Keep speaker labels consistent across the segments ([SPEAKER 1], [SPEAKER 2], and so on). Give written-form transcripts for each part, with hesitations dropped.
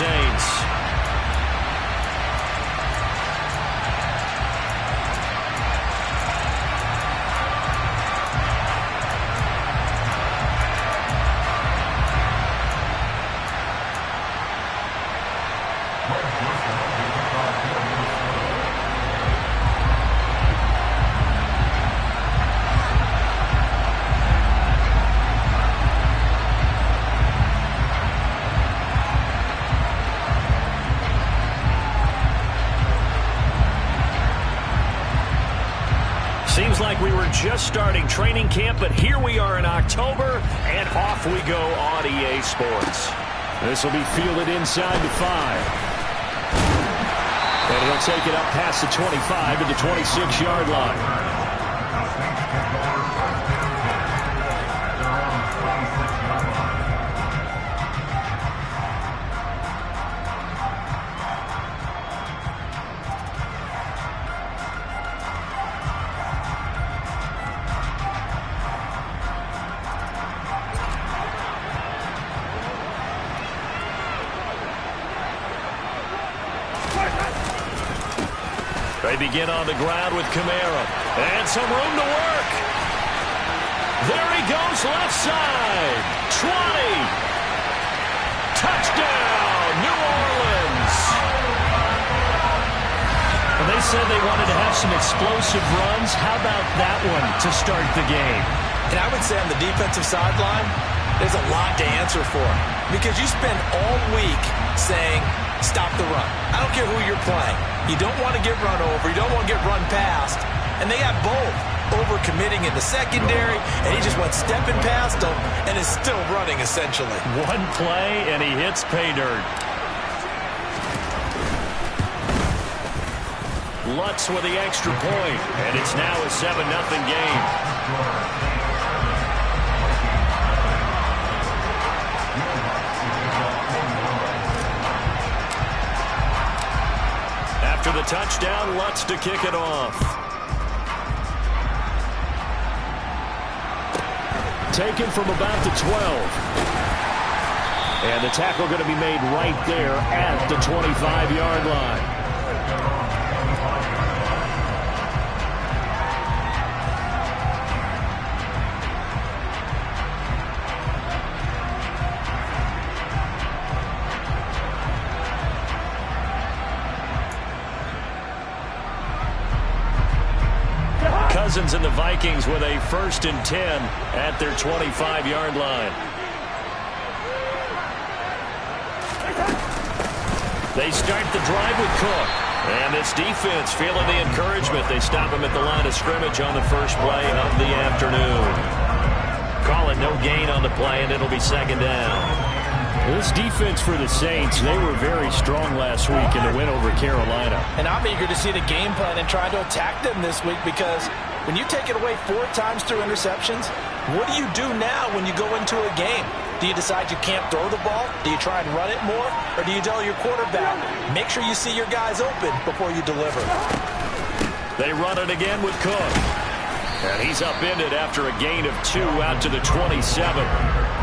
[SPEAKER 1] Saints. Seems like we were just starting training camp, but here we are in October, and off we go on EA Sports. This will be fielded inside the 5. And he'll take it up past the 25 to the 26-yard line. They begin on the ground with Kamara. And some room to work. There he goes, left side. 20. Touchdown, New Orleans. Well, they said they wanted to have some explosive runs. How about that one to start the game?
[SPEAKER 2] And I would say on the defensive sideline, there's a lot to answer for. Because you spend all week saying, stop the run. I don't care who you're playing. You don't want to get run over. You don't want to get run past. And they got both. Over-committing in the secondary, and he just went stepping past them and is still running, essentially.
[SPEAKER 1] One play, and he hits pay dirt. Lutz with the extra point, and it's now a 7-0 game. After the touchdown, Lutz to kick it off. Taken from about the 12. And the tackle going to be made right there at the 25-yard line. Cousins and the Vikings with a 1st and 10 at their 25-yard line. They start the drive with Cook. And this defense feeling the encouragement. They stop him at the line of scrimmage on the first play of the afternoon. Call it no gain on the play, and it'll be 2nd down. This defense for the Saints, they were very strong last week in the win over Carolina.
[SPEAKER 2] And I'm eager to see the game plan and try to attack them this week, because when you take it away 4 times through interceptions, what do you do now when you go into a game? Do you decide you can't throw the ball? Do you try and run it more? Or do you tell your quarterback, make sure you see your guys open before you deliver?
[SPEAKER 1] They run it again with Cook. And he's upended after a gain of 2 out to the 27.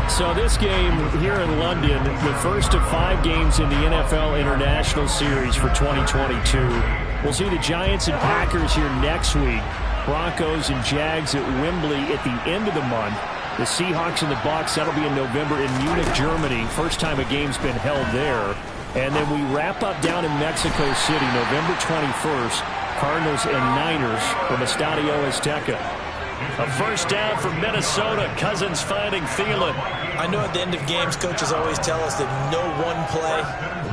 [SPEAKER 3] So this game here in London, the first of 5 games in the NFL International Series for 2022. We'll see the Giants and Packers here next week. Broncos and Jags at Wembley at the end of the month. The Seahawks and the Bucs, that'll be in November in Munich, Germany. First time a game's been held there. And then we wrap up down in Mexico City, November 21st. Cardinals and Niners from Estadio Azteca.
[SPEAKER 1] A 1st down for Minnesota. Cousins finding Thielen.
[SPEAKER 2] I know at the end of games, coaches always tell us that no one play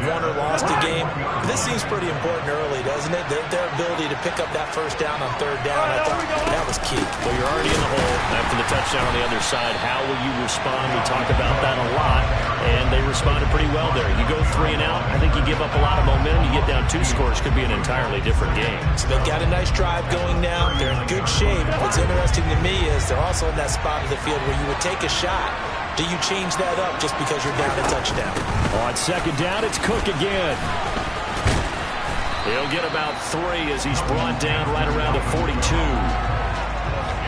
[SPEAKER 2] won or lost a game. This seems pretty important early, doesn't it? Their ability to pick up that 1st down on 3rd down, I thought that was key.
[SPEAKER 1] Well, you're already in the hole after the touchdown on the other side. How will you respond? We talk about that a lot, and they responded pretty well there. You go 3 and out, I think you give up a lot of momentum. You get down 2 scores, could be an entirely different game.
[SPEAKER 2] So they've got a nice drive going now. They're in good shape. What's interesting to me is they're also in that spot of the field where you would take a shot. Do you change that up just because you're down a touchdown?
[SPEAKER 1] On 2nd down, it's Cook again. He'll get about 3 as he's brought down right around the 42.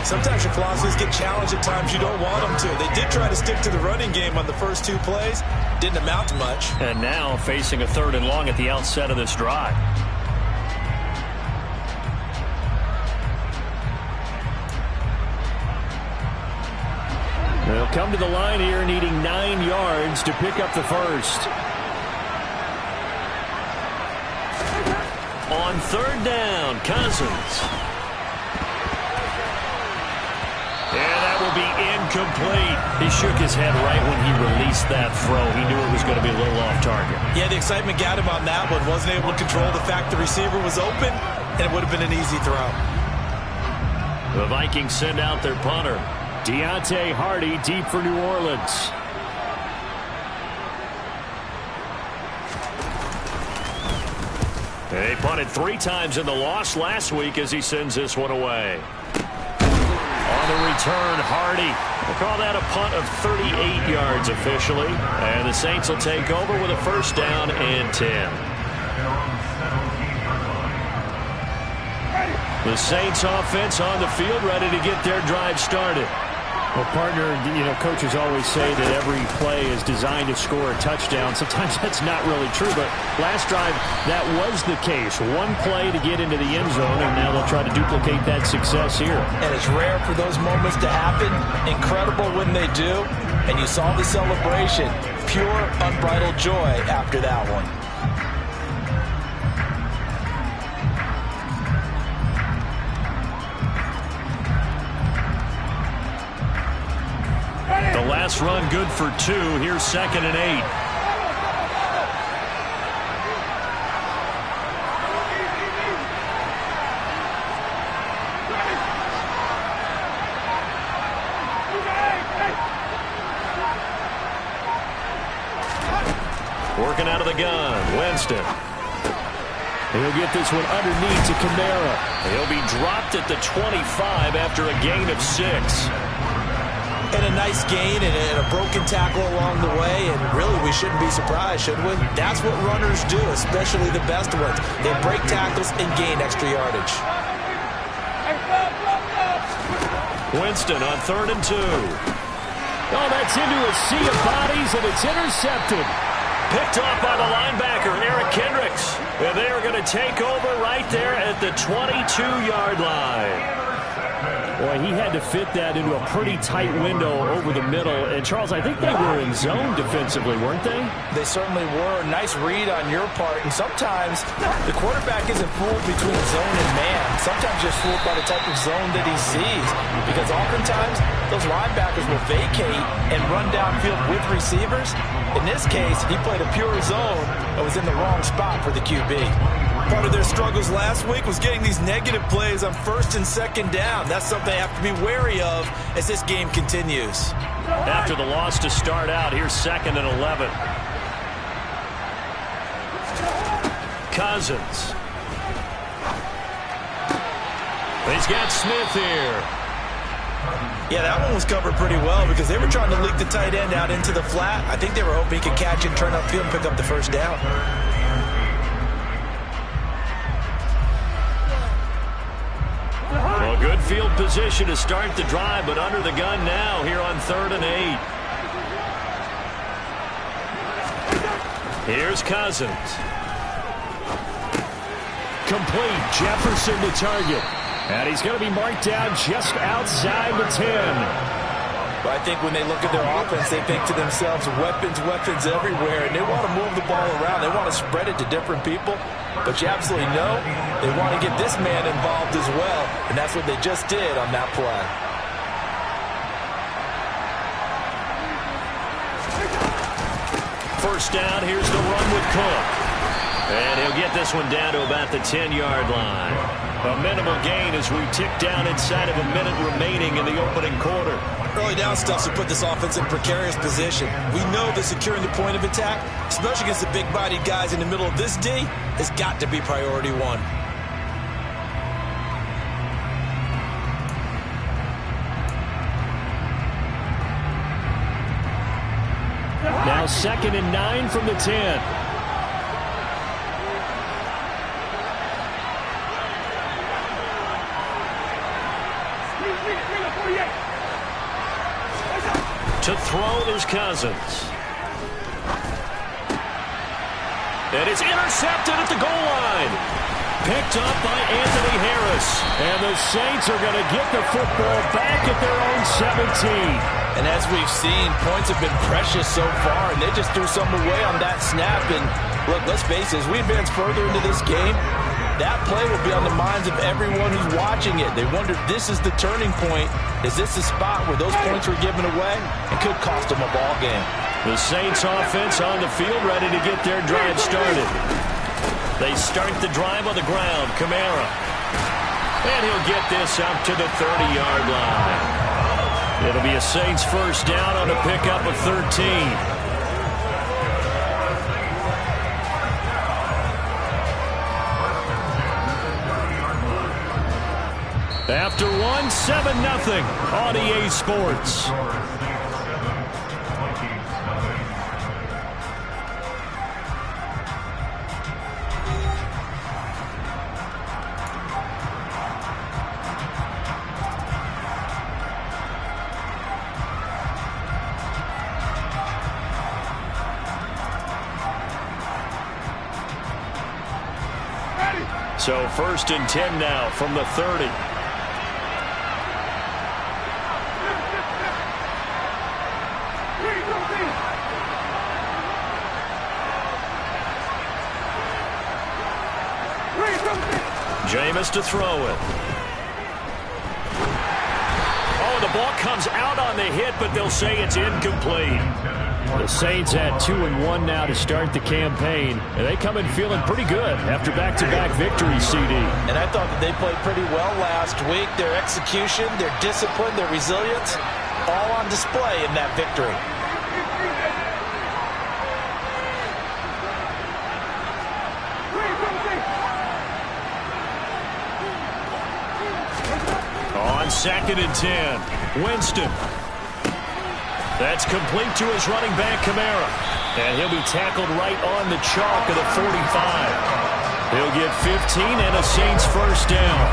[SPEAKER 2] Sometimes your philosophies get challenged at times you don't want them to. They did try to stick to the running game on the first 2 plays. Didn't amount to much.
[SPEAKER 3] And now facing a 3rd and long at the outset of this drive. They'll come to the line here needing 9 yards to pick up the first.
[SPEAKER 1] On 3rd down, Cousins. And that will be incomplete. He shook his head right when he released that throw. He knew it was going to be a little off target.
[SPEAKER 2] Yeah, the excitement got him on that one. Wasn't able to control the fact the receiver was open, and it would have been an easy throw.
[SPEAKER 1] The Vikings send out their punter.
[SPEAKER 3] Deontay Hardy deep for New Orleans.
[SPEAKER 1] They punted 3 times in the loss last week as he sends this one away. On the return, Hardy. We'll call that a punt of 38 yards officially. And the Saints will take over with a 1st down and 10. The Saints offense on the field ready to get their drive started.
[SPEAKER 3] Well, partner, coaches always say that every play is designed to score a touchdown. Sometimes that's not really true, but last drive, that was the case. 1 play to get into the end zone, and now they'll try to duplicate that success here.
[SPEAKER 2] And it's rare for those moments to happen. Incredible when they do. And you saw the celebration. Pure, unbridled joy after that one.
[SPEAKER 1] The last run good for 2. Here's 2nd and 8. Working out of the gun, Winston.
[SPEAKER 3] He'll get this one underneath to Kamara.
[SPEAKER 1] He'll be dropped at the 25 after a gain of 6.
[SPEAKER 2] And a nice gain and a broken tackle along the way, and really we shouldn't be surprised, should we? That's what runners do, especially the best ones. They break tackles and gain extra yardage.
[SPEAKER 1] Winston on 3rd and 2.
[SPEAKER 3] Oh, that's into a sea of bodies, and it's intercepted.
[SPEAKER 1] Picked off by the linebacker, Eric Kendricks. And they are going to take over right there at the 22-yard line.
[SPEAKER 3] Boy, he had to fit that into a pretty tight window over the middle. And, Charles, I think they were in zone defensively, weren't they?
[SPEAKER 2] They certainly were. Nice read on your part. And sometimes the quarterback isn't fooled between zone and man. Sometimes you're fooled by the type of zone that he sees. Because oftentimes those linebackers will vacate and run downfield with receivers. In this case, he played a pure zone and was in the wrong spot for the QB. Part of their struggles last week was getting these negative plays on 1st and 2nd down. That's something they have to be wary of as this game continues.
[SPEAKER 1] After the loss to start out, here's 2nd and 11. Cousins. He's got Smith here.
[SPEAKER 2] Yeah, that one was covered pretty well because they were trying to leak the tight end out into the flat. I think they were hoping he could catch and turn upfield and pick up the 1st down.
[SPEAKER 1] Well, good field position to start the drive, but under the gun now here on 3rd and 8. Here's Cousins.
[SPEAKER 3] Complete. Jefferson to target. And he's going to be marked down just outside the 10.
[SPEAKER 2] But I think when they look at their offense, they think to themselves, weapons everywhere, and they want to move the ball around. They want to spread it to different people. But you absolutely know they want to get this man involved as well, and that's what they just did on that play.
[SPEAKER 1] First down, here's the run with Cook. And he'll get this one down to about the 10-yard line. A minimal gain as we tick down inside of a minute remaining in the opening quarter.
[SPEAKER 2] Early down stuff to put this offense in a precarious position. We know that securing the point of attack, especially against the big-bodied guys in the middle of this D, has got to be priority 1.
[SPEAKER 3] Now 2nd and 9 from the 10.
[SPEAKER 1] To throw is Cousins. And it's intercepted at the goal line. Picked up by Anthony Harris. And the Saints are going to get the football back at their own 17.
[SPEAKER 2] And as we've seen, points have been precious so far, and they just threw some away on that snap. And look, let's face it, as we advance further into this game, that play will be on the minds of everyone who's watching it. They wonder, this is the turning point. Is this the spot where those points were given away? It could cost them a ball game.
[SPEAKER 1] The Saints offense on the field, ready to get their drive started. They start the drive on the ground. Kamara. And he'll get this up to the 30-yard line. It'll be a Saints first down on a pickup of 13. After one, 7-0 on EA Sports. So 1st and 10 now from the 30. Jameis to throw it. Oh, the ball comes out on the hit, but they'll say it's incomplete.
[SPEAKER 3] The Saints at 2-1 now to start the campaign, and they come in feeling pretty good after back-to-back victories, CD.
[SPEAKER 2] And I thought that they played pretty well last week. Their execution, their discipline, their resilience, all on display in that victory.
[SPEAKER 1] On 2nd and 10, Winston. That's complete to his running back, Kamara. And he'll be tackled right on the chalk of the 45. He'll get 15 and a Saints first down.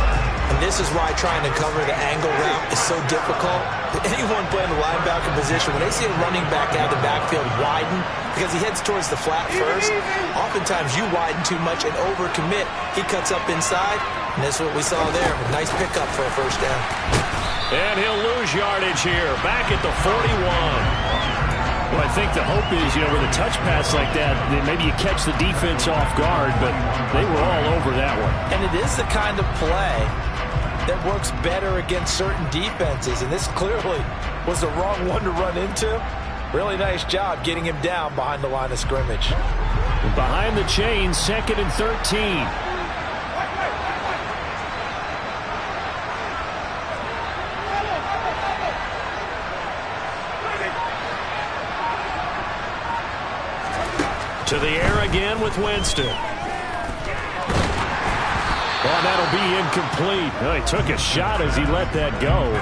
[SPEAKER 2] And this is why trying to cover the angle route is so difficult. Anyone playing the linebacker position, when they see a running back out of the backfield widen, because he heads towards the flat first, oftentimes you widen too much and overcommit. He cuts up inside, and that's what we saw there. Nice pickup for a first down.
[SPEAKER 1] And he'll lose yardage here, back at the 41.
[SPEAKER 3] Well, I think the hope is, with a touch pass like that, maybe you catch the defense off guard, but they were all over that one.
[SPEAKER 2] And it is the kind of play that works better against certain defenses, and this clearly was the wrong one to run into. Really nice job getting him down behind the line of scrimmage.
[SPEAKER 3] Behind the chains, 2nd and 13.
[SPEAKER 1] To the air again with Winston.
[SPEAKER 3] Well, that'll be incomplete. Well, he took a shot as he let that go.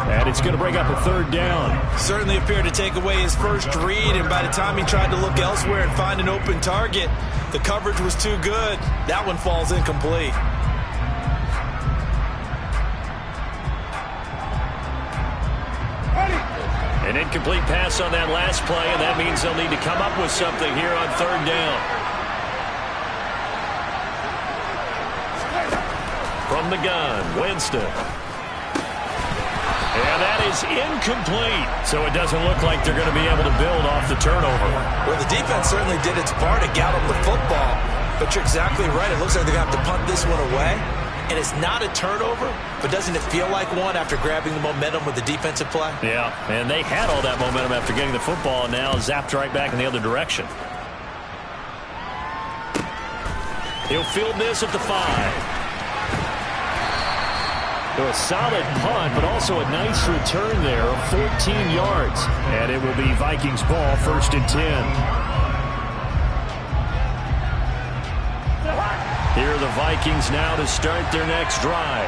[SPEAKER 3] And it's going to bring up a 3rd down.
[SPEAKER 2] Certainly appeared to take away his first read, and by the time he tried to look elsewhere and find an open target, the coverage was too good. That one falls incomplete.
[SPEAKER 1] An incomplete pass on that last play, and that means they'll need to come up with something here on 3rd down. From the gun, Winston. And that is incomplete. So it doesn't look like they're going to be able to build off the turnover.
[SPEAKER 2] Well, the defense certainly did its part to get them the football. But you're exactly right. It looks like they're going to have to punt this one away. And it's not a turnover, but doesn't it feel like one after grabbing the momentum with the defensive play?
[SPEAKER 1] Yeah, and they had all that momentum after getting the football, and now zapped right back in the other direction. He'll field this at the 5.
[SPEAKER 3] So a solid punt, but also a nice return there of 14 yards. And it will be Vikings ball, 1st and 10.
[SPEAKER 1] Here are the Vikings now to start their next drive.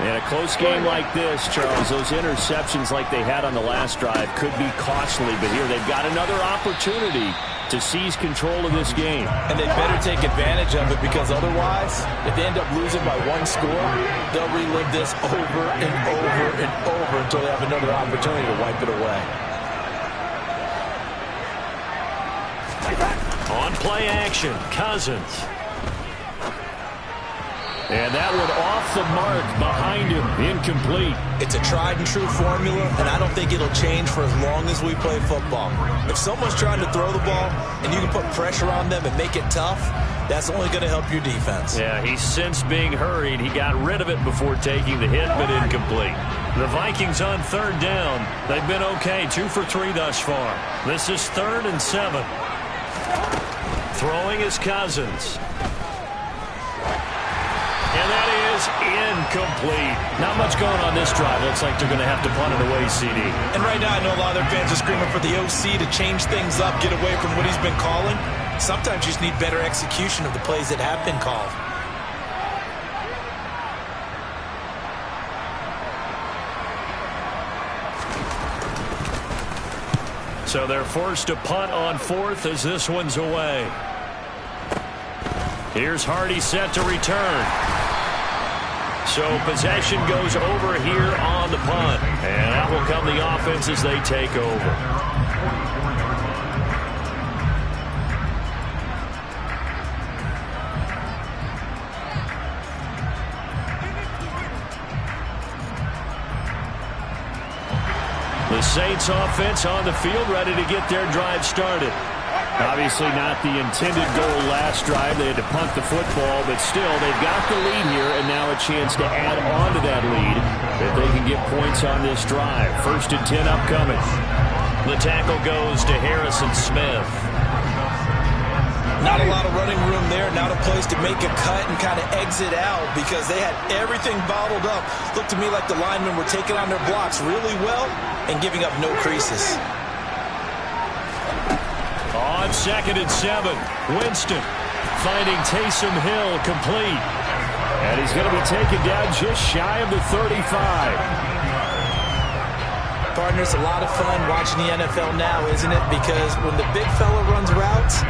[SPEAKER 3] In a close game like this, Charles, those interceptions like they had on the last drive could be costly. But here they've got another opportunity to seize control of this game.
[SPEAKER 2] And they better take advantage of it, because otherwise, if they end up losing by 1 score, they'll relive this over and over and over until they have another opportunity to wipe it away.
[SPEAKER 1] play action. Cousins.
[SPEAKER 3] And that one off the mark behind him. Incomplete.
[SPEAKER 2] It's a tried and true formula, and I don't think it'll change for as long as we play football. If someone's trying to throw the ball and you can put pressure on them and make it tough, that's only going to help your defense.
[SPEAKER 1] Yeah, he's since being hurried. He got rid of it before taking the hit, but incomplete. The Vikings on third down. They've been okay, 2 for 3 thus far. This is 3rd and 7. Throwing is Cousins. And that is incomplete.
[SPEAKER 3] Not much going on this drive. Looks like they're going to have to punt it away, CD.
[SPEAKER 2] And right now I know a lot of their fans are screaming for the OC to change things up, get away from what he's been calling. Sometimes you just need better execution of the plays that have been called.
[SPEAKER 1] So they're forced to punt on 4th as this one's away. Here's Hardy set to return. So possession goes over here on the punt. And that will come the offense as they take over. The Saints offense on the field, ready to get their drive started.
[SPEAKER 3] Obviously not the intended goal last drive. They had to punt the football, but still, they've got the lead here, and now a chance to add on to that lead if they can get points on this drive. 1st and 10 upcoming.
[SPEAKER 1] The tackle goes to Harrison Smith.
[SPEAKER 2] Not a lot of running room there. Not a place to make a cut and kind of exit out because they had everything bottled up. Looked to me like the linemen were taking on their blocks really well and giving up no creases.
[SPEAKER 1] On 2nd and 7, Winston finding Taysom Hill complete.
[SPEAKER 3] And he's going to be taken down just shy of the 35.
[SPEAKER 2] Partner, it's a lot of fun watching the NFL now, isn't it? Because when the big fella runs routes,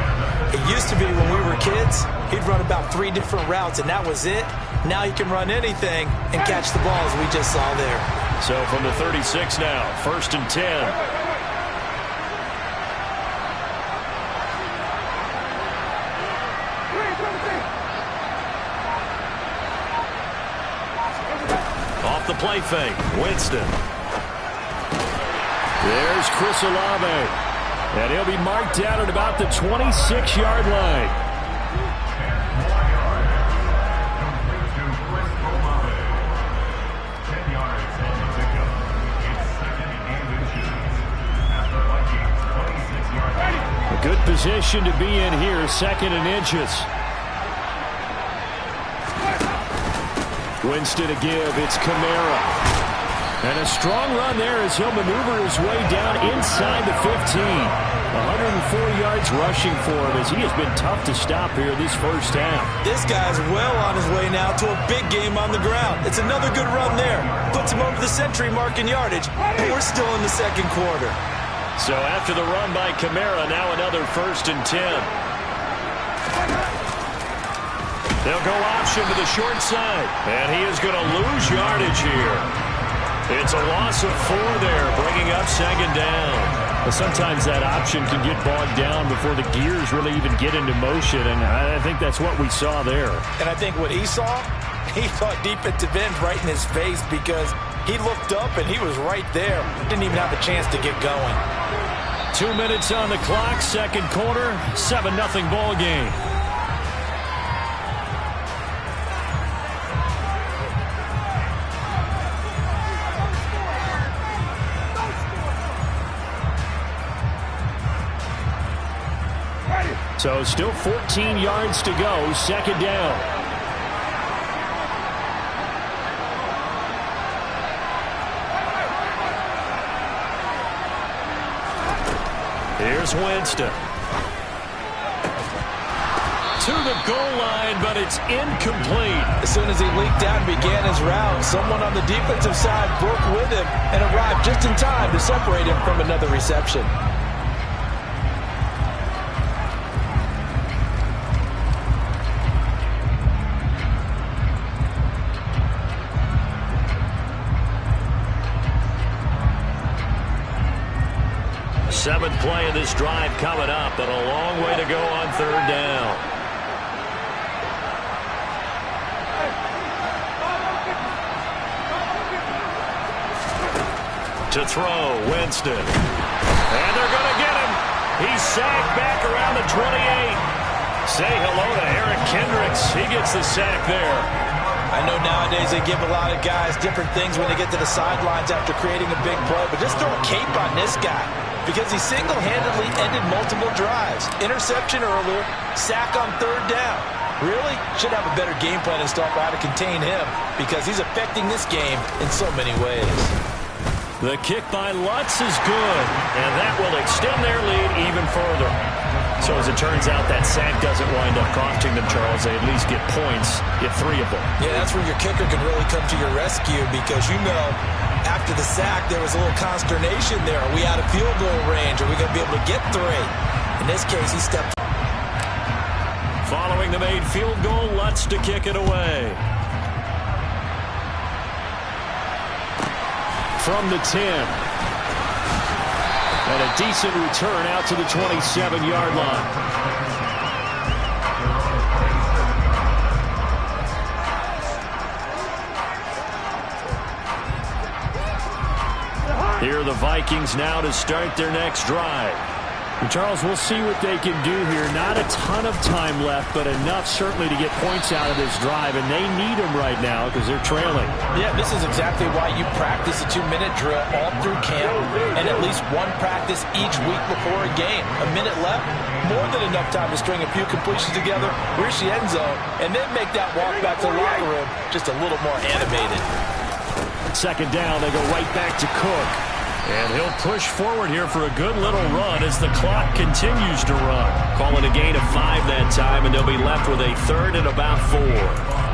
[SPEAKER 2] it used to be when we were kids, he'd run about 3 different routes, and that was it. Now he can run anything and catch the ball, as we just saw there.
[SPEAKER 1] So from the 36 now, 1st and 10. Off the play fake, Winston.
[SPEAKER 3] There's Chris Olave. And he'll be marked down at about the 26-yard line. A good position to be in here, 2nd and inches. Winston to give, it's Kamara. And a strong run there as he'll maneuver his way down inside the 15. 104 yards rushing for him as he has been tough to stop here this first half.
[SPEAKER 2] This guy's well on his way now to a big game on the ground. It's another good run there. Puts him over the century mark in yardage, and we're still in the 2nd quarter.
[SPEAKER 1] So after the run by Kamara, now another 1st and 10. They'll go option to the short side, and he is going to lose yardage here. It's a loss of 4 there, bringing up 2nd down.
[SPEAKER 3] Well, sometimes that option can get bogged down before the gears really even get into motion, and I think that's what we saw there.
[SPEAKER 2] And I think what he saw defensive end right in his face because he looked up and he was right there. Didn't even have a chance to get going.
[SPEAKER 3] 2 minutes on the clock, 2nd quarter, 7-0 ball game. So still 14 yards to go, 2nd down.
[SPEAKER 1] Here's Winston. To the goal line, but it's incomplete.
[SPEAKER 2] As soon as he leaked out and began his route, someone on the defensive side broke with him and arrived just in time to separate him from another reception.
[SPEAKER 1] Seventh play of this drive coming up, but a long way to go on third down. To throw, Winston. And they're going to get him. He's sacked back around the 28. Say hello to Eric Kendricks. He gets the sack there.
[SPEAKER 2] I know nowadays they give a lot of guys different things when they get to the sidelines after creating a big play, but just throw a cape on this guy because he single-handedly ended multiple drives. Interception earlier, sack on third down. Really should have a better game plan installed for how to contain him because he's affecting this game in so many ways.
[SPEAKER 1] The kick by Lutz is good, and that will extend their lead even further. So as it turns out, that sack doesn't wind up costing them, Charles. They at least get points, get 3 of them.
[SPEAKER 2] Yeah, that's where your kicker can really come to your rescue because, you know, after the sack, there was a little consternation there. Are we out of field goal range? Are we going to be able to get 3? In this case, he stepped.
[SPEAKER 1] Following the made field goal, Lutz to kick it away. From the 10. And a decent return out to the 27-yard line. Here are the Vikings now to start their next drive.
[SPEAKER 3] And Charles, we'll see what they can do here. Not a ton of time left, but enough certainly to get points out of this drive, and they need them right now because they're trailing.
[SPEAKER 2] Yeah, this is exactly why you practice a 2-minute drill all through camp and at least one practice each week before a game. A minute left, more than enough time to string a few completions together, reach the end zone, and then make that walk back to the locker room just a little more animated.
[SPEAKER 3] Second down, they go right back to Cook.
[SPEAKER 1] And he'll push forward here for a good little run as the clock continues to run. Call it a gain of 5 that time, and they'll be left with a third and about 4.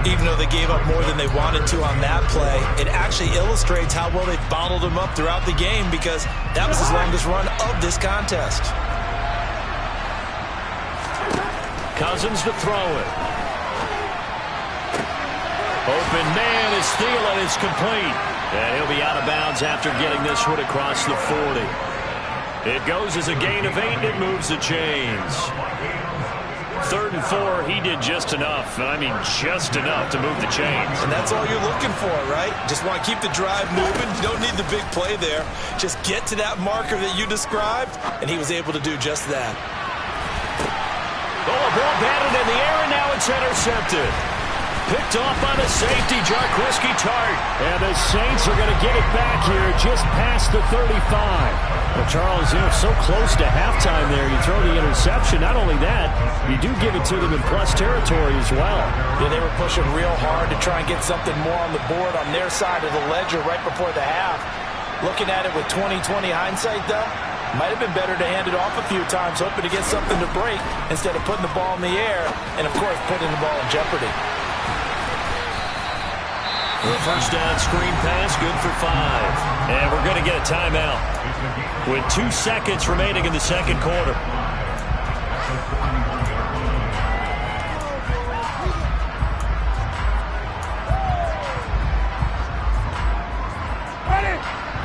[SPEAKER 2] Even though they gave up more than they wanted to on that play, it actually illustrates how well they've bottled him up throughout the game because that was his longest run of this contest.
[SPEAKER 1] Cousins to throw it. Open man is Thielen. It's complete. And he'll be out of bounds after getting this one across the 40. It goes as a gain of 8, and it moves the chains. 3rd and 4, he did just enough, and I mean just enough to move the chains.
[SPEAKER 2] And that's all you're looking for, right? Just want to keep the drive moving. You don't need the big play there. Just get to that marker that you described, and he was able to do just that.
[SPEAKER 1] Oh, a ball batted in the air, and now it's intercepted. Picked off by the safety, Jarquiski Tart.
[SPEAKER 3] And the Saints are going to get it back here just past the 35. Well, Charles, you know, so close to halftime there. You throw the interception. Not only that, you do give it to them in plus territory as well.
[SPEAKER 2] Yeah, they were pushing real hard to try and get something more on the board on their side of the ledger right before the half. Looking at it with 20/20 hindsight, though, might have been better to hand it off a few times, hoping to get something to break instead of putting the ball in the air and, of course, putting the ball in jeopardy.
[SPEAKER 1] The first down screen pass, good for 5. And we're going to get a timeout with 2 seconds remaining in the second quarter.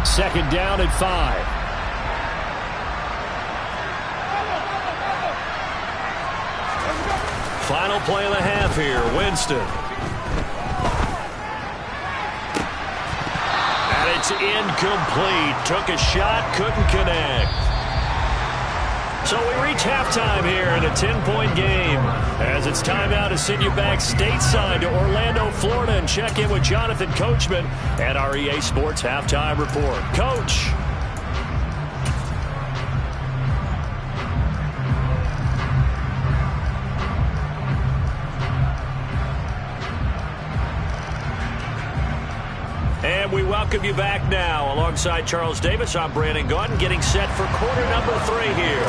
[SPEAKER 3] Second down at 5.
[SPEAKER 1] Final play of the half here, Winston. It's incomplete. Took a shot, couldn't connect. So we reach halftime here in a 10-point game. As it's time now to send you back stateside to Orlando, Florida, and check in with Jonathan Coachman at our EA Sports Halftime Report. Coach. And we welcome you back now. Alongside Charles Davis, I'm Brandon Gaudin, getting set for quarter number 3 here.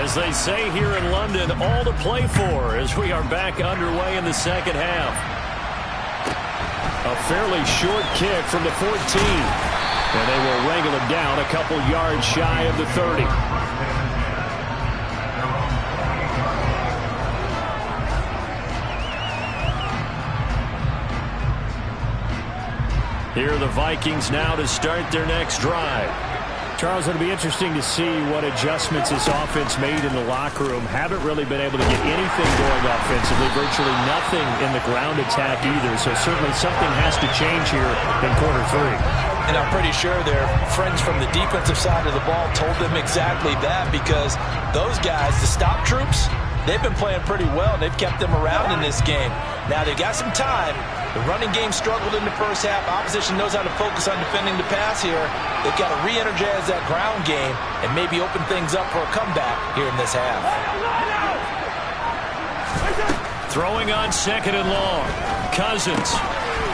[SPEAKER 1] As they say here in London, all to play for as we are back underway in the second half.
[SPEAKER 3] A fairly short kick from the 14. And they will wrangle him down a couple yards shy of the 30.
[SPEAKER 1] Here are the Vikings now to start their next drive.
[SPEAKER 3] Charles, it'll be interesting to see what adjustments this offense made in the locker room. Haven't really been able to get anything going offensively, virtually nothing in the ground attack either. So certainly something has to change here in quarter 3.
[SPEAKER 2] And I'm pretty sure their friends from the defensive side of the ball told them exactly that, because those guys, the stop troops, they've been playing pretty well. They've kept them around in this game. Now they've got some time. The running game struggled in the first half. Opposition knows how to focus on defending the pass here. They've got to re-energize that ground game and maybe open things up for a comeback here in this half.
[SPEAKER 1] Throwing on 2nd and long. Cousins.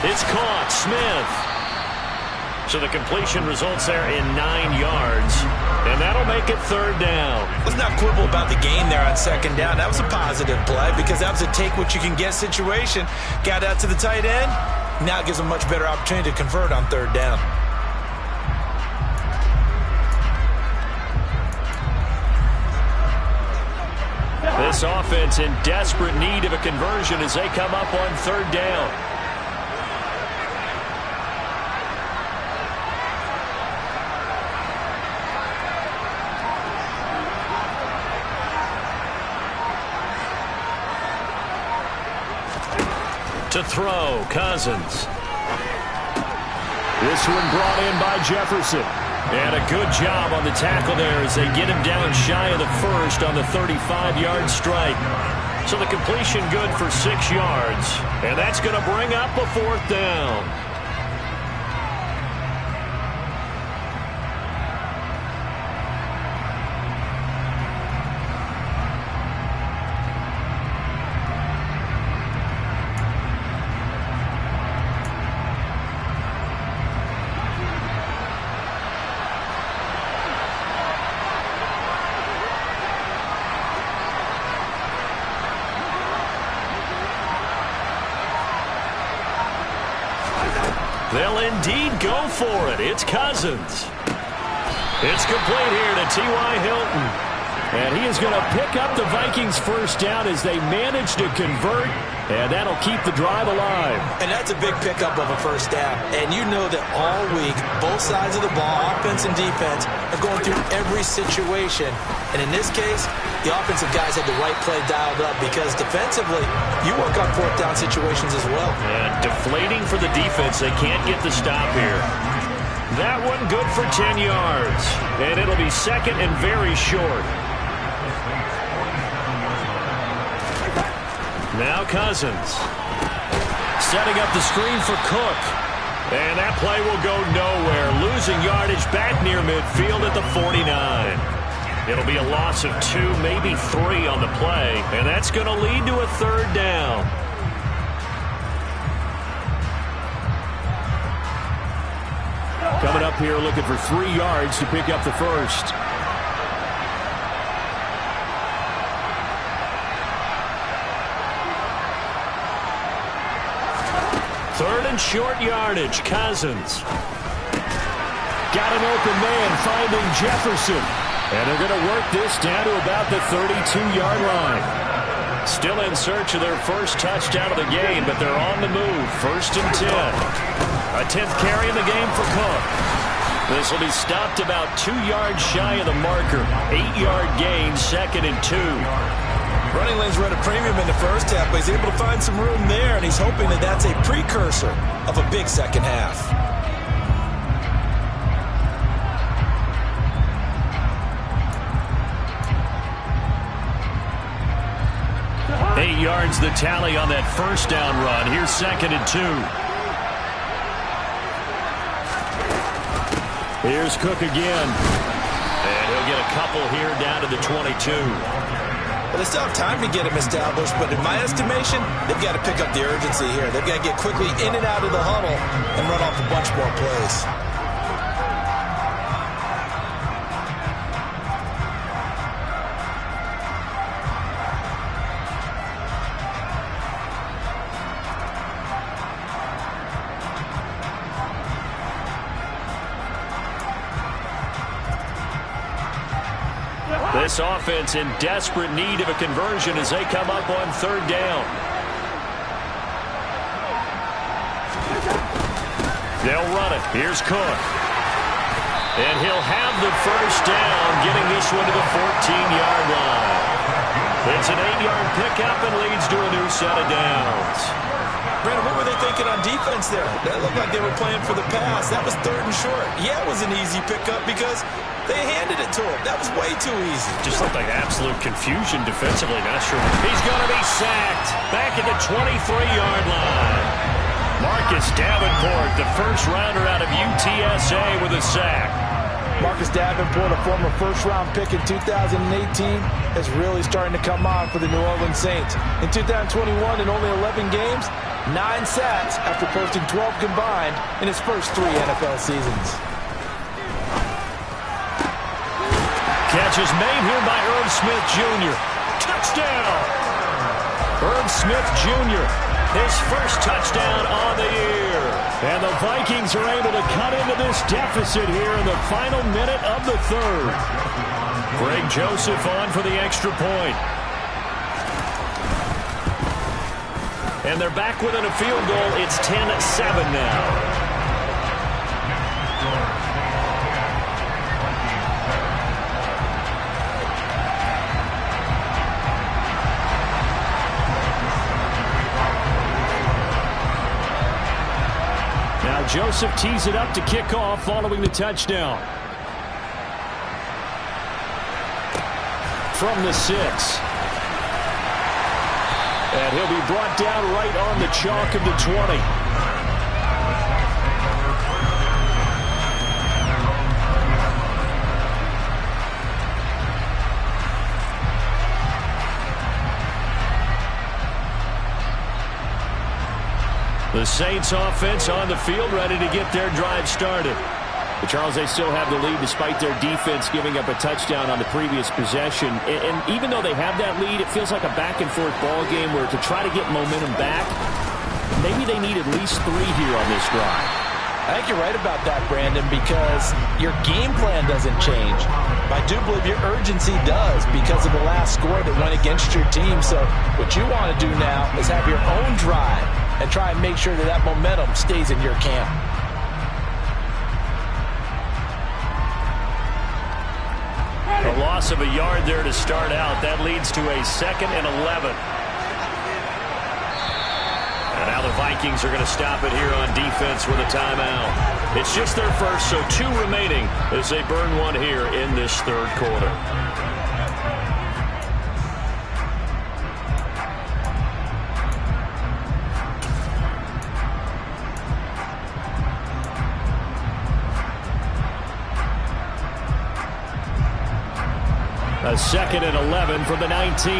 [SPEAKER 1] It's caught. Smith. So the completion results there in 9 yards. And that'll make it 3rd down.
[SPEAKER 2] Let's not quibble about the gain there on 2nd down. That was a positive play because that was a take-what-you-can-get situation. Got out to the tight end. Now it gives them much better opportunity to convert on 3rd down.
[SPEAKER 1] This offense in desperate need of a conversion as they come up on 3rd down. To throw, Cousins. This one brought in by Jefferson. And a good job on the tackle there as they get him down shy of the first on the 35-yard strike. So the completion good for 6 yards. And that's going to bring up a 4th down. They'll indeed go for it. It's Cousins. It's complete here to T.Y. Hilton. And he is going to pick up the Vikings' first down as they manage to convert. And that'll keep the drive alive.
[SPEAKER 2] And that's a big pickup of a first down. And you know that all week, both sides of the ball, offense and defense, are going through every situation. And in this case, the offensive guys had the right play dialed up because defensively, you work on 4th down situations as well.
[SPEAKER 1] And deflating for the defense. They can't get the stop here. That one good for 10 yards. And it'll be 2nd and very short. Now Cousins. Setting up the screen for Cook. And that play will go nowhere. Losing yardage back near midfield at the 49. It'll be a loss of 2, maybe 3 on the play. And that's going to lead to a 3rd down.
[SPEAKER 3] Coming up here looking for 3 yards to pick up the first.
[SPEAKER 1] Third and short yardage. Cousins.
[SPEAKER 3] Got an open man finding Jefferson. And they're going to work this down to about the 32-yard line.
[SPEAKER 1] Still in search of their first touchdown of the game, but they're on the move. 1st and 10. A 10th carry in the game for Cook. This will be stopped about 2 yards shy of the marker. 8-yard gain, 2nd and 2.
[SPEAKER 2] Running lanes were at a premium in the first half, but he's able to find some room there, and he's hoping that that's a precursor of a big second half.
[SPEAKER 1] Eight yards the tally on that first down run. Here's 2nd and 2.
[SPEAKER 3] Here's Cook again.
[SPEAKER 1] And he'll get a couple here down to the 22.
[SPEAKER 2] Well, they still have time to get him established, but in my estimation, they've got to pick up the urgency here. They've got to get quickly in and out of the huddle and run off a bunch more plays.
[SPEAKER 1] This offense in desperate need of a conversion as they come up on 3rd down. They'll run it. Here's Cook. And he'll have the first down, getting this one to the 14-yard line. It's an 8-yard pickup and leads to a new set of downs.
[SPEAKER 2] Brandon, what were they thinking on defense there? That looked like they were playing for the pass. That was 3rd and short. Yeah, it was an easy pickup because they handed it to him. That was way too easy.
[SPEAKER 3] Just looked like absolute confusion defensively. Not sure.
[SPEAKER 1] He's going to be sacked back at the 23-yard line. Marcus Davenport, the first rounder out of UTSA, with a sack.
[SPEAKER 4] Marcus Davenport, a former first-round pick in 2018, is really starting to come on for the New Orleans Saints. In 2021, in only 11 games, 9 sacks after posting 12 combined in his first 3 NFL seasons.
[SPEAKER 1] Catch is made here by Irv Smith Jr. Touchdown! Irv Smith Jr., his first touchdown on the year.
[SPEAKER 3] And the Vikings are able to cut into this deficit here in the final minute of the 3rd.
[SPEAKER 1] Greg Joseph on for the extra point. And they're back within a field goal. It's 10-7 now.
[SPEAKER 3] Joseph tees it up to kick off following the touchdown. From the 6. And he'll be brought down right on the chalk of the 20.
[SPEAKER 1] The Saints offense on the field, ready to get their drive started.
[SPEAKER 3] But Charles, they still have the lead despite their defense giving up a touchdown on the previous possession. And even though they have that lead, it feels like a back-and-forth ball game where to try to get momentum back, maybe they need at least 3 here on this drive.
[SPEAKER 4] I think you're right about that, Brandon, because your game plan doesn't change. I do believe your urgency does because of the last score that went against your team. So what you want to do now is have your own drive and try and make sure that that momentum stays in your camp.
[SPEAKER 1] A loss of a yard there to start out. That leads to a 2nd and 11. And now the Vikings are going to stop it here on defense with a timeout. It's just their first, so 2 remaining as they burn one here in this 3rd quarter.
[SPEAKER 3] A 2nd and 11 from the 19.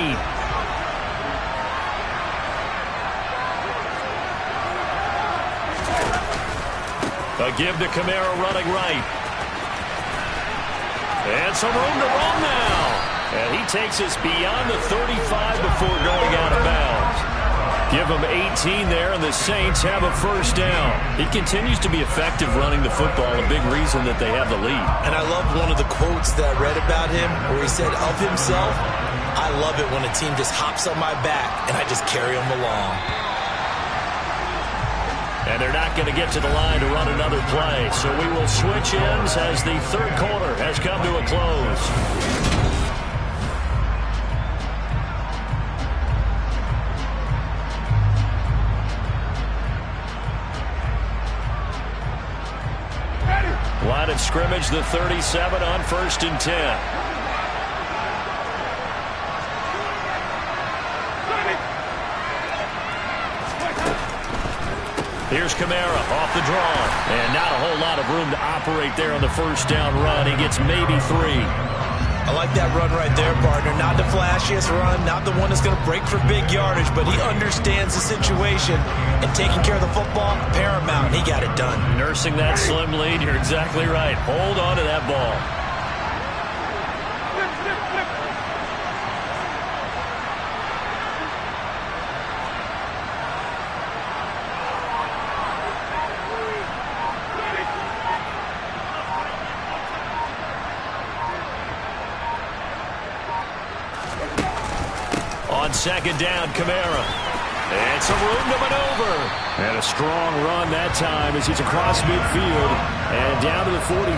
[SPEAKER 1] A give to Kamara running right. And some room to run now. And he takes us beyond the 35 before going out of bounds. Give him 18 there, and the Saints have a first down. He continues to be effective running the football, a big reason that they have the lead.
[SPEAKER 2] And I love one of the quotes that I read about him where he said of himself, I love it when a team just hops on my back and I just carry them along.
[SPEAKER 1] And they're not going to get to the line to run another play, so we will switch ends as the 3rd quarter has come to a close. Line of scrimmage, the 37 on 1st and 10. Here's Kamara off the draw. And not a whole lot of room to operate there on the first down run. He gets maybe 3.
[SPEAKER 2] I like that run right there, partner. Not the flashiest run, not the one that's going to break for big yardage, but he understands the situation, and taking care of the football, paramount. He got it done.
[SPEAKER 1] Nursing that slim lead, you're exactly right. Hold on to that ball. On 2nd down, Kamara. And some room to maneuver.
[SPEAKER 3] And a strong run that time as he's across midfield and down to the 43.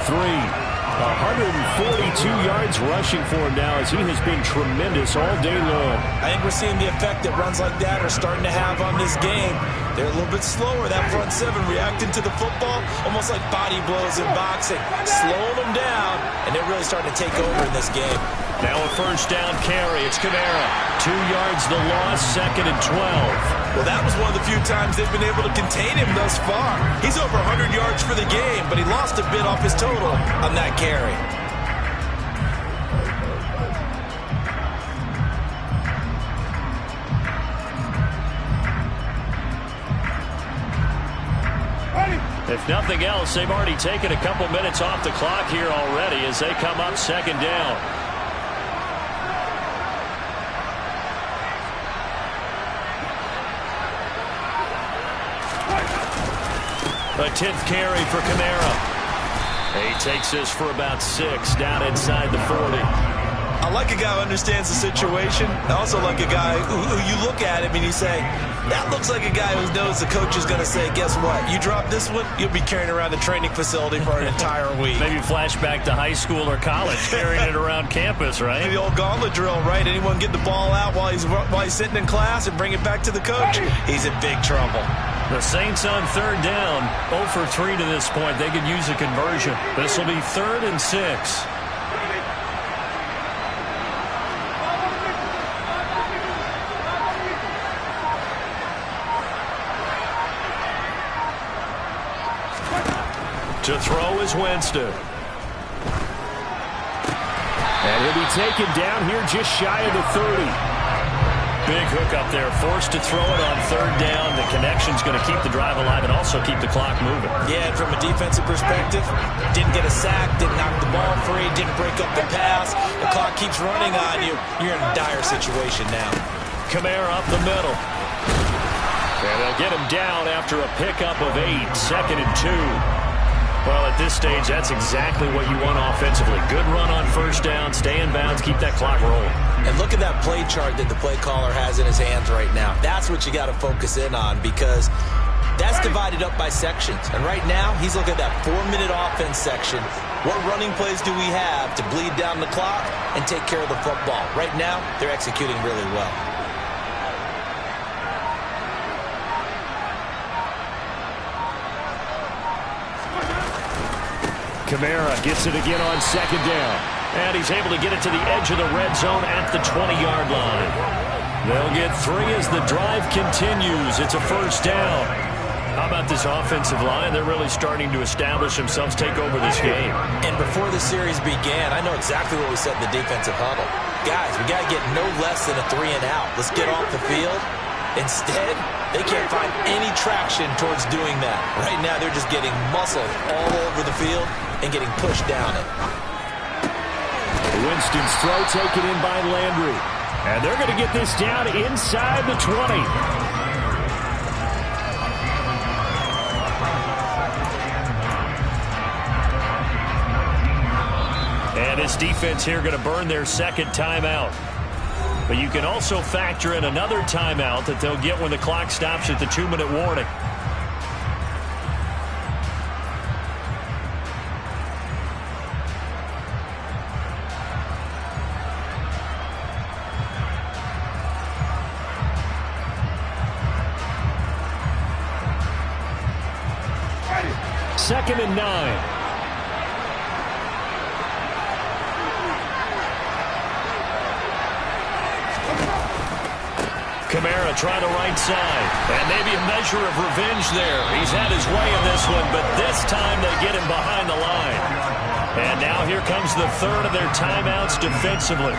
[SPEAKER 3] 142 yards rushing for him now, as he has been tremendous all day long.
[SPEAKER 2] I think we're seeing the effect that runs like that are starting to have on this game. They're a little bit slower, that front seven, reacting to the football, almost like body blows in boxing, slowing them down, and they're really starting to take over in this game.
[SPEAKER 1] Now a first down carry. It's Kamara. 2 yards the loss, 2nd and 12.
[SPEAKER 2] Well, that was one of the few times they've been able to contain him thus far. He's over 100 yards for the game, but he lost a bit off his total on that carry.
[SPEAKER 1] If nothing else, they've already taken a couple minutes off the clock here already as they come up 2nd down. A 10th carry for Kamara. He takes this for about 6 down inside the 40.
[SPEAKER 2] I like a guy who understands the situation. I also like a guy who you look at him and you say, that looks like a guy who knows the coach is going to say, guess what? You drop this one, you'll be carrying around the training facility for an entire week.
[SPEAKER 1] Maybe flashback to high school or college, carrying it around campus, right?
[SPEAKER 2] The old gauntlet drill, right? Anyone get the ball out while he's sitting in class and bring it back to the coach? He's in big trouble.
[SPEAKER 1] The Saints on 3rd down, 0 for 3 to this point. They could use a conversion. This will be 3rd and 6. To throw is Winston.
[SPEAKER 3] And he'll be taken down here just shy of the 30.
[SPEAKER 1] Big hook up there, forced to throw it on 3rd down. The connection's going to keep the drive alive and also keep the clock moving.
[SPEAKER 2] Yeah, and from a defensive perspective, didn't get a sack, didn't knock the ball free, didn't break up the pass. The clock keeps running on you. You're in a dire situation now.
[SPEAKER 1] Kamara up the middle. And they'll get him down after a pickup of 8, 2nd and 2. Well, at this stage, that's exactly what you want offensively. Good run on 1st down, stay in bounds, keep that clock rolling.
[SPEAKER 2] And look at that play chart that the play caller has in his hands right now. That's what you got to focus in on, because that's divided up by sections. And right now, he's looking at that 4-minute offense section. What running plays do we have to bleed down the clock and take care of the football? Right now, they're executing really well.
[SPEAKER 3] Kamara gets it again on 2nd down.
[SPEAKER 1] And he's able to get it to the edge of the red zone at the 20-yard line. They'll get 3 as the drive continues. It's a 1st down. How about this offensive line? They're really starting to establish themselves, take over this game.
[SPEAKER 2] And before the series began, I know exactly what we said in the defensive huddle. Guys, we got to get no less than a 3 and out. Let's get off the field. Instead, they can't find any traction towards doing that. Right now, they're just getting muscled all over the field and getting pushed down it.
[SPEAKER 3] Winston's throw taken in by Landry. And they're going to get this down inside the 20.
[SPEAKER 1] And his defense here going to burn their 2nd timeout. But you can also factor in another timeout that they'll get when the clock stops at the 2-minute warning.
[SPEAKER 3] Second and 9.
[SPEAKER 1] Kamara trying the right side. And maybe a measure of revenge there. He's had his way in this one, but this time they get him behind the line. And now here comes the 3rd of their timeouts defensively.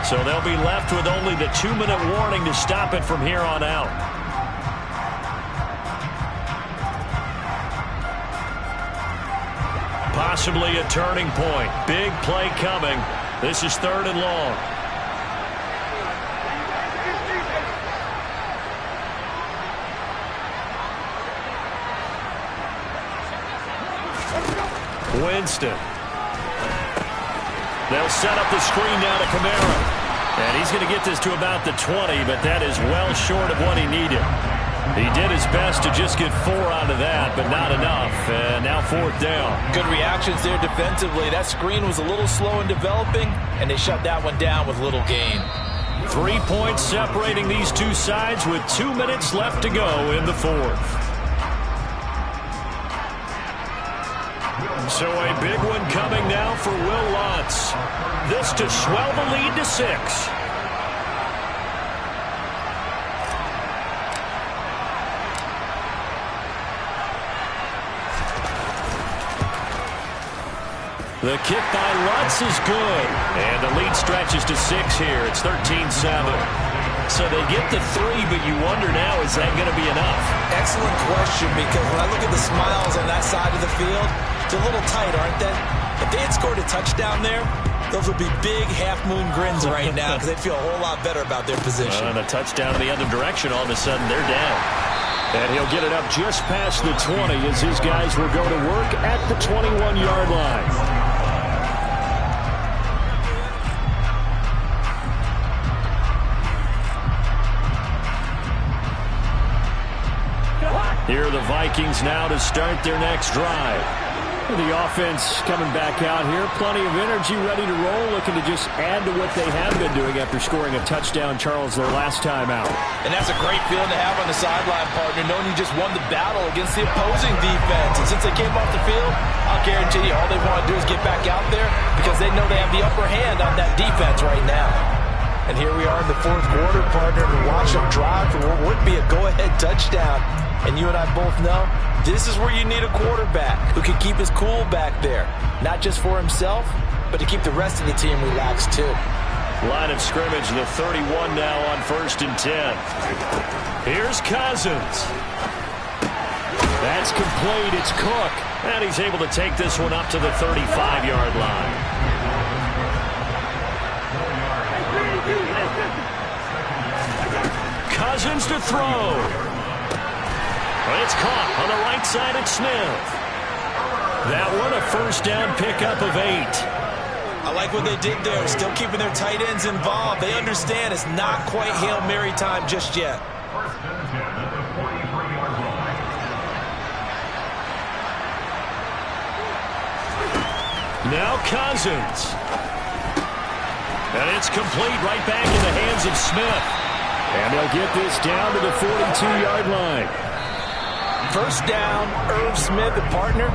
[SPEAKER 1] So they'll be left with only the 2-minute warning to stop it from here on out. Possibly a turning point. Big play coming. This is 3rd and long. Winston. They'll set up the screen now to Kamara. And he's going to get this to about the 20, but that is well short of what he needed.
[SPEAKER 3] He did his best to just get 4 out of that, but not enough. And now 4th down.
[SPEAKER 4] Good reactions there defensively. That screen was a little slow in developing, and they shut that one down with little gain.
[SPEAKER 3] 3 points separating these two sides with 2 minutes left to go in the 4th. So a big one coming now for Will Lutz. This to swell the lead to 6. The kick by Lutz is good. And the lead stretches to 6 here. It's 13-7. So they get the 3, but you wonder now, is that going to be enough?
[SPEAKER 4] Excellent question, because when I look at the smiles on that side of the field, they're a little tight, aren't they? If they had scored a touchdown there, those would be big half-moon grins right now because they'd feel a whole lot better about their position.
[SPEAKER 3] And a touchdown in the other direction, all of a sudden they're down. And he'll get it up just past the 20 as his guys will go to work at the 21-yard line. Here are the Vikings now to start their next drive. The offense coming back out here. Plenty of energy, ready to roll, looking to just add to what they have been doing after scoring a touchdown, Charles, their last time out.
[SPEAKER 4] And that's a great feeling to have on the sideline, partner, knowing you just won the battle against the opposing defense. And since they came off the field, I'll guarantee you all they want to do is get back out there because they know they have the upper hand on that defense right now. And here we are in the 4th quarter, partner, to watch them drive for what would be a go-ahead touchdown. And you and I both know this is where you need a quarterback who can keep his cool back there. Not just for himself, but to keep the rest of the team relaxed too.
[SPEAKER 3] Line of scrimmage, the 31 now on 1st and 10. Here's Cousins. That's complete. It's Cook. And he's able to take this one up to the 35-yard line. Cousins to throw. It's caught on the right side at Smith. That one a 1st down pickup of 8.
[SPEAKER 4] I like what they did there, still keeping their tight ends involved. They understand it's not quite Hail Mary time just yet.
[SPEAKER 3] Now Cousins. And it's complete right back in the hands of Smith. And they'll get this down to the 42-yard line.
[SPEAKER 4] 1st down, Irv Smith, a partner.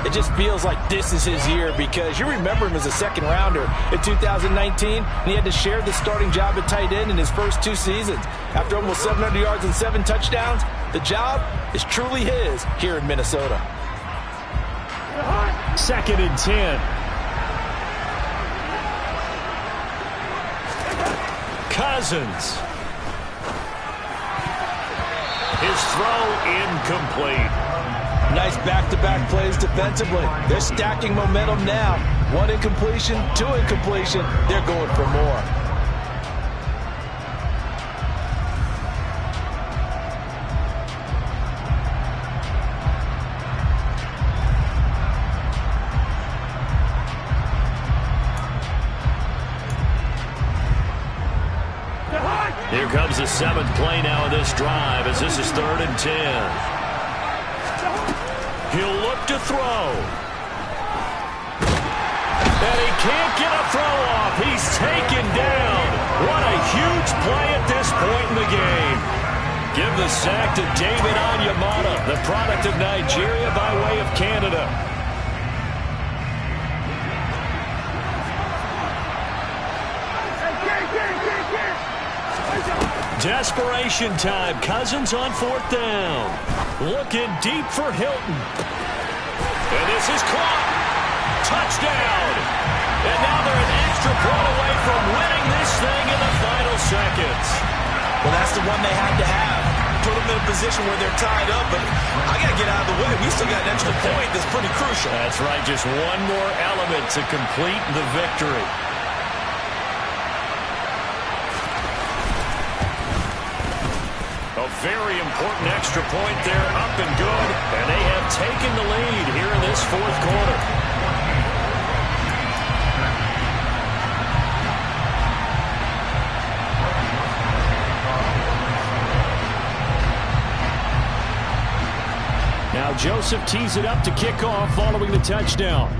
[SPEAKER 4] It just feels like this is his year because you remember him as a 2nd rounder in 2019, and he had to share the starting job at tight end in his first 2 seasons. After almost 700 yards and 7 touchdowns, the job is truly his here in Minnesota.
[SPEAKER 3] 2nd and 10. Cousins. His throw incomplete.
[SPEAKER 4] Nice back-to-back plays defensively. They're stacking momentum now. 1 incompletion, 2 incompletion. They're going for more.
[SPEAKER 3] Here comes the 7th play now of this drive as this is 3rd and 10. He'll look to throw. And he can't get a throw off. He's taken down. What a huge play at this point in the game. Give the sack to David Onyemata, the product of Nigeria by way of Canada. Desperation time. Cousins on 4th down. Looking deep for Hilton. And this is caught. Touchdown. And now they're an extra point away from winning this thing in the final seconds.
[SPEAKER 4] Well, that's the one they had to have. Put them in a position where they're tied up, but I got to get out of the way. We still got an extra point that's pretty crucial.
[SPEAKER 3] That's right. Just one more element to complete the victory. A very important extra point there, up and good. And they have taken the lead here in this 4th quarter. Now Joseph tees it up to kick off following the touchdown.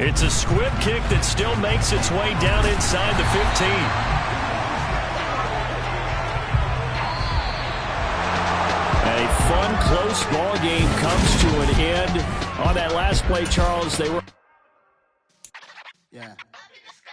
[SPEAKER 1] It's a squib kick that still makes its way down inside the 15.
[SPEAKER 3] A fun, close ball game comes to an end. On that last play, Charles, they were...
[SPEAKER 5] Yeah.